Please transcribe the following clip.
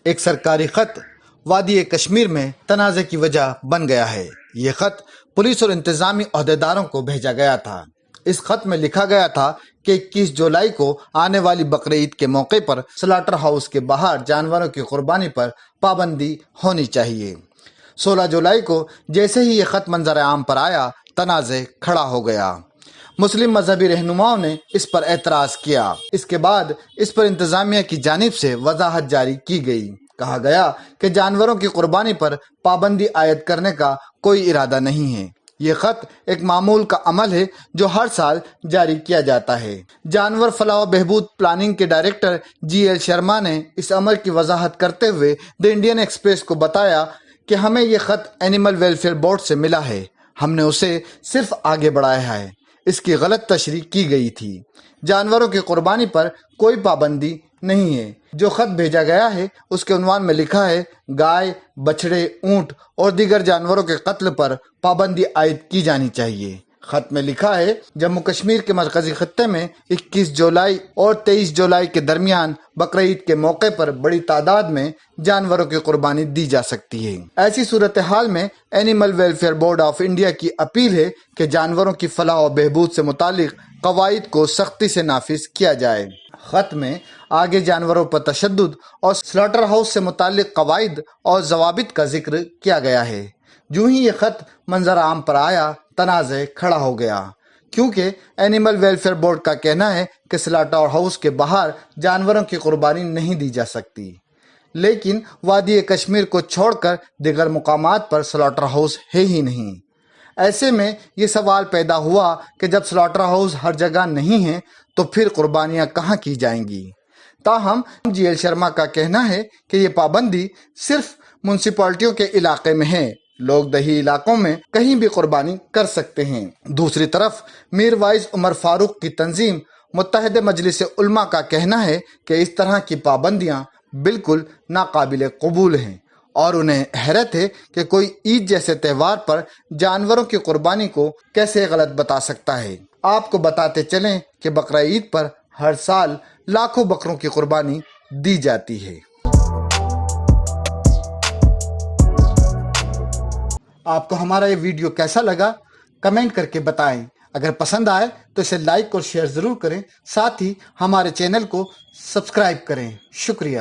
ایک سرکاری خط وادی کشمیر میں تنازع کی وجہ بن گیا ہے۔ یہ خط پولیس اور انتظامی عہدیداروں کو بھیجا گیا تھا۔ اس خط میں لکھا گیا تھا کہ 21 جولائی کو آنے والی بقرعید کے موقع پر سلاٹر ہاؤس کے باہر جانوروں کی قربانی پر پابندی ہونی چاہیے۔ 16 جولائی کو جیسے ہی یہ خط منظر عام پر آیا، تنازع کھڑا ہو گیا۔ مسلم مذہبی رہنماؤں نے اس پر اعتراض کیا۔ اس کے بعد اس پر انتظامیہ کی جانب سے وضاحت جاری کی گئی۔ کہا گیا کہ جانوروں کی قربانی پر پابندی عائد کرنے کا کوئی ارادہ نہیں ہے۔ یہ خط ایک معمول کا عمل ہے جو ہر سال جاری کیا جاتا ہے۔ جانور فلاح و بہبود پلاننگ کے ڈائریکٹر GL شرما نے اس عمل کی وضاحت کرتے ہوئے دی انڈین ایکسپریس کو بتایا کہ ہمیں یہ خط اینیمل ویلفیئر بورڈ سے ملا ہے، ہم نے اسے صرف آگے بڑھایا ہے۔ اس کی غلط تشریح کی گئی تھی۔ جانوروں کی قربانی پر کوئی پابندی نہیں ہے۔ جو خط بھیجا گیا ہے اس کے عنوان میں لکھا ہے گائے، بچھڑے، اونٹ اور دیگر جانوروں کے قتل پر پابندی عائد کی جانی چاہیے۔ خط میں لکھا ہے جموں کشمیر کے مرکزی خطے میں 21 جولائی اور 23 جولائی کے درمیان بقرعید کے موقع پر بڑی تعداد میں جانوروں کی قربانی دی جا سکتی ہے۔ ایسی صورتحال میں animal welfare board of India کی اپیل ہے کہ جانوروں کی فلاح و بہبود سے متعلق قواعد کو سختی سے نافذ کیا جائے۔ خط میں آگے جانوروں پر تشدد اور سلاٹر ہاؤس سے متعلق قواعد اور ضوابط کا ذکر کیا گیا ہے۔ جو ہی یہ خط منظر عام پر آیا، تنازع کھڑا ہو گیا، کیونکہ اینیمل ویلفیئر بورڈ کا کہنا ہے کہ سلاٹر ہاؤس کے باہر جانوروں کی قربانی نہیں دی جا سکتی، لیکن وادی کشمیر کو چھوڑ کر دیگر مقامات پر سلاٹر ہاؤس ہے ہی نہیں۔ ایسے میں یہ سوال پیدا ہوا کہ جب سلاٹر ہاؤس ہر جگہ نہیں ہے تو پھر قربانیاں کہاں کی جائیں گی؟ تاہم GL شرما کا کہنا ہے کہ یہ پابندی صرف میونسپلٹیوں کے علاقے میں ہے، لوگ دیہی علاقوں میں کہیں بھی قربانی کر سکتے ہیں۔ دوسری طرف میر وائز عمر فاروق کی تنظیم متحدہ مجلس علماء کا کہنا ہے کہ اس طرح کی پابندیاں بالکل ناقابل قبول ہیں اور انہیں حیرت ہے کہ کوئی عید جیسے تہوار پر جانوروں کی قربانی کو کیسے غلط بتا سکتا ہے۔ آپ کو بتاتے چلیں کہ بقرعید پر ہر سال لاکھوں بکروں کی قربانی دی جاتی ہے۔ آپ کو ہمارا یہ ویڈیو کیسا لگا؟ کمنٹ کر کے بتائیں۔ اگر پسند آئے تو اسے لائک اور شیئر ضرور کریں، ساتھ ہی ہمارے چینل کو سبسکرائب کریں۔ شکریہ۔